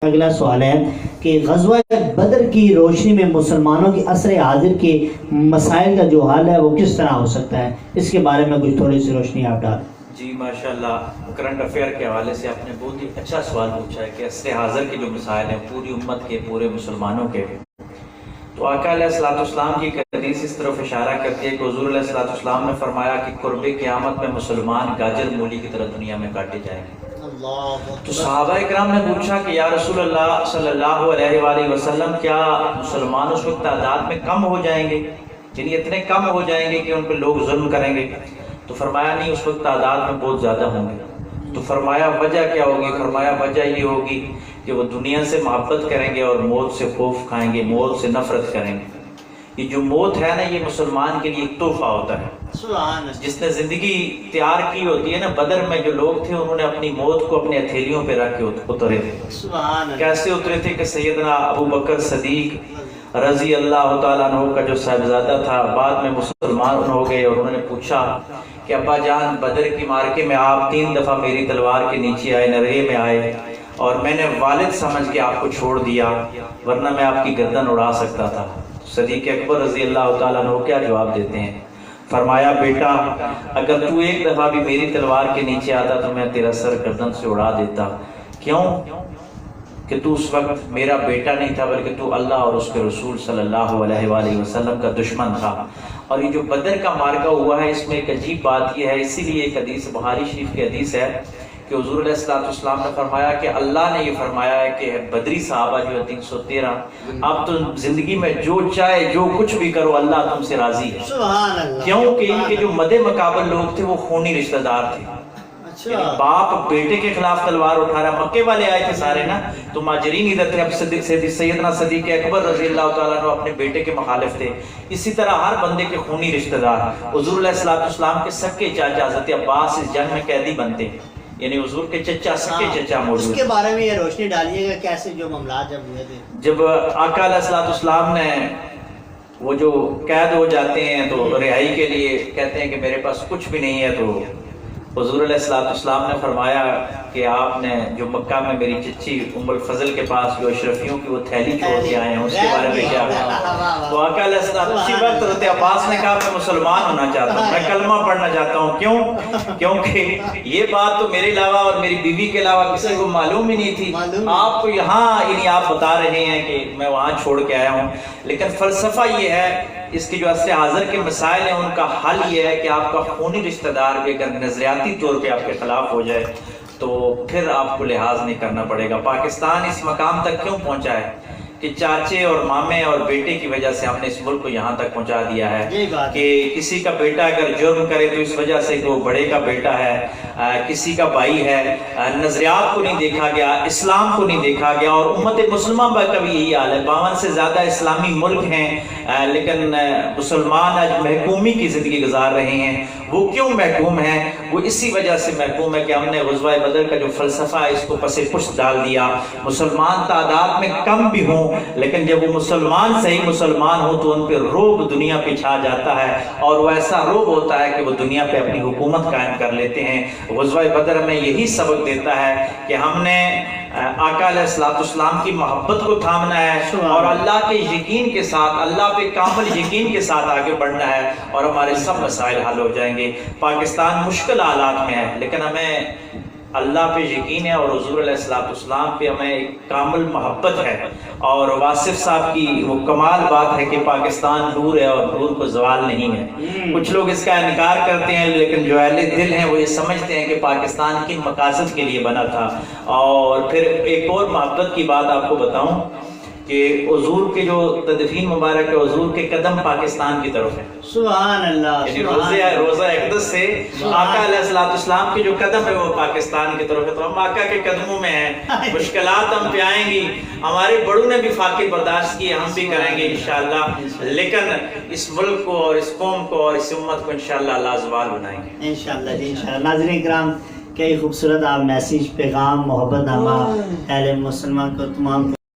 اگلا سوال ہے کہ غزوہ بدر کی روشنی میں مسلمانوں کی عصر حاضر کے مسائل کا جو حل ہے وہ کس طرح ہو سکتا ہے، اس کے بارے میں کچھ تھوڑی سی روشنی آپ ڈالیں۔ جی ماشاءاللہ، کرنٹ افیئر کے حوالے سے آپ نے بہت ہی اچھا سوال پوچھا ہے کہ عصر حاضر کے جو مسائل ہیں پوری امت کے، پورے مسلمانوں کے، تو آقا علیہ الصلوۃ والسلام کی ایک حدیث اس طرف اشارہ کرتی ہے کہ حضور علیہ الصلوۃ والسلام نے فرمایا کہ قرب قیامت میں مسلمان گاجر مولی کی طرح دنیا میں کاٹے جائیں گے۔ تو صحابہ اکرام نے پوچھا کہ یا رسول اللہ صلی اللہ علیہ وآلہ وسلم، کیا مسلمان اس وقت تعداد میں کم ہو جائیں گے، یعنی اتنے کم ہو جائیں گے کہ ان پہ لوگ ظلم کریں گے؟ تو فرمایا نہیں، اس وقت تعداد میں بہت زیادہ ہوں گے۔ تو فرمایا وجہ کیا ہوگی؟ فرمایا وجہ یہ ہوگی کہ وہ دنیا سے محبت کریں گے اور موت سے خوف کھائیں گے، موت سے نفرت کریں گے۔ یہ جو موت ہے نا، یہ مسلمان کے لیے ایک تحفہ ہوتا ہے۔ جس نے زندگی تیار کی ہوتی ہے نا، بدر میں جو لوگ تھے انہوں نے اپنی موت کو اپنے ہتھیلیوں پہ رکھ کے اترے تھے۔ کیسے اترے تھے کہ سیدنا ابو بکر صدیق رضی اللہ تعالیٰ عنہ کا جو صاحبزادہ تھا بعد میں مسلمان ہو گئے، اور انہوں نے پوچھا کہ ابا جان، بدر کی مارکے میں آپ 3 دفعہ میری تلوار کے نیچے آئے، نرغے میں آئے، اور میں نے والد سمجھ کے آپ کو چھوڑ دیا، ورنہ میں آپ کی گردن اڑا سکتا تھا۔ صدیق اکبر رضی اللہ تعالیٰ عنہ کیا جواب دیتے ہیں؟ فرمایا بیٹا، اگر تو ایک دفعہ بھی میری تلوار کے نیچے آتا تو میں تیرا سر گردن سے اڑا دیتا۔ کیوں؟ کہ تو اس وقت میرا بیٹا نہیں تھا، بلکہ تو اللہ اور اس کے رسول صلی اللہ علیہ وآلہ وسلم کا دشمن تھا۔ اور یہ جو بدر کا معرکہ ہوا ہے، اس میں ایک عجیب بات یہ ہے، اسی لیے ایک حدیث بخاری شریف کی حدیث ہے کہ حضور علیہ الصلوۃ والسلام نے فرمایا کہ اللہ نے یہ فرمایا ہے کہ بدری صحابہ جو ہے 313، اب تو زندگی میں جو چاہے جو کچھ بھی کرو اللہ تم سے راضی ہے۔ کیوں کہ ان کے جو مد مقابل لوگ تھے وہ خونی رشتہ دار تھے، یعنی باپ بیٹے کے خلاف تلوار اٹھا رہا۔ مکے والے آئے تھے سارے نا، تو مہاجرین ادھر تھے، اب سیدنا صدیق اکبر رضی اللہ تعالیٰ عنہ اپنے بیٹے کے مخالف تھے۔ اسی طرح ہر بندے کے خونی رشتہ دار، حضور علیہ الصلوۃ والسلام کے سکے چاچا حضرت عباس اس جنگ میں قیدی بنتے ہیں، یعنی حضور کے چچا، سکے چچا موجود۔ اس کے بارے میں یہ روشنی ڈالیے گا کیسے جو معاملات جب ہوئے تھے؟ جب آقا علیہ الصلوۃ والسلام نے وہ جو قید ہو جاتے ہیں تو رہائی کے لیے کہتے ہیں کہ میرے پاس کچھ بھی نہیں ہے، تو حضور علیہ الصلوۃ والسلام نے فرمایا کہ آپ نے جو مکہ میں میری چچی ام الفضل کے پاس جو اشرفیوں کی وہ تھیلی چھوڑ کے آئے ہیں، اس کے بارے میں کیا کہا؟ تو آقا علیہ السلام اسی وقت حضرت عباس نے کہا میں مسلمان ہونا چاہتا ہوں، میں کلمہ پڑھنا چاہتا ہوں۔ کیوں؟ کیونکہ یہ بات تو میرے علاوہ اور میری بیوی کے علاوہ کسی کو معلوم ہی نہیں تھی، آپ کو یہاں یعنی آپ بتا رہے ہیں کہ میں وہاں چھوڑ کے آیا ہوں۔ لیکن فلسفہ یہ ہے، اس کے جو عصر حاضر کے مسائل ہیں ان کا حل یہ ہے کہ آپ کا خونی رشتہ دار بھی اگر نظریاتی طور پہ آپ کے خلاف ہو جائے تو پھر آپ کو لحاظ نہیں کرنا پڑے گا۔ پاکستان اس مقام تک کیوں پہنچا ہے کہ چاچے اور مامے اور بیٹے کی وجہ سے ہم نے اس ملک کو یہاں تک پہنچا دیا ہے کہ کسی کا بیٹا اگر جرم کرے تو اس وجہ سے کہ وہ بڑے کا بیٹا ہے، کسی کا بھائی ہے، نظریات کو نہیں دیکھا گیا، اسلام کو نہیں دیکھا گیا۔ اور امت مسلمہ کا بھی یہی حال ہے، 52 سے زیادہ اسلامی ملک ہیں، لیکن مسلمان آج محکومی کی زندگی گزار رہے ہیں۔ وہ کیوں محکوم ہیں؟ وہ اسی وجہ سے محکوم ہے کہ ہم نے غزوہ بدر کا جو فلسفہ ہے اس کو پس پشت ڈال دیا۔ مسلمان تعداد میں کم بھی ہوں، لیکن جب وہ مسلمان صحیح مسلمان ہو تو ان پہ رعب دنیا پہ چھا جاتا ہے، اور وہ ایسا رعب ہوتا ہے کہ وہ دنیا پہ اپنی حکومت قائم کر لیتے ہیں۔ غزوہ بدر میں یہی سبق دیتا ہے کہ ہم نے آقا علیہ الصلوۃ والسلام کی محبت کو تھامنا ہے اور اللہ کے یقین کے ساتھ، اللہ پہ کامل یقین کے ساتھ آگے بڑھنا ہے، اور ہمارے سب مسائل حل ہو جائیں گے۔ پاکستان مشکل حالات میں ہے، لیکن ہمیں اللہ پہ یقین ہے اور حضور علیہ الصلوۃ والسلام پہ ہمیں ایک کامل محبت ہے۔ اور واصف صاحب کی وہ کمال بات ہے کہ پاکستان نور ہے اور نور کو زوال نہیں ہے۔ کچھ لوگ اس کا انکار کرتے ہیں، لیکن جو اہل دل ہیں وہ یہ سمجھتے ہیں کہ پاکستان کن مقاصد کے لیے بنا تھا۔ اور پھر ایک اور محبت کی بات آپ کو بتاؤں کہ حضور کے جو تدفین مبارک ہے، حضور کے قدم پاکستان کی طرف ہے۔ سبحان اللہ، یعنی روزہ اقدس سے آقا علیہ الصلوۃ والسلام کے جو قدم ہے وہ پاکستان کی طرف ہے، تو ہم آقا کے قدموں میں ہیں۔ مشکلات ہم پہ آئیں گی، ہمارے بڑوں نے بھی فاقے برداشت کیے، ہم بھی کریں گے انشاءاللہ، لیکن اس ملک کو اور اس قوم کو اور اس امت کو انشاءاللہ اللہ زوال بنائیں گے انشاءاللہ جی انشاءاللہ۔ ناظرین کرام، کئی خوبصورت آپ میسیج، پیغام، محبت نامہ اہل مسلمان کو تمام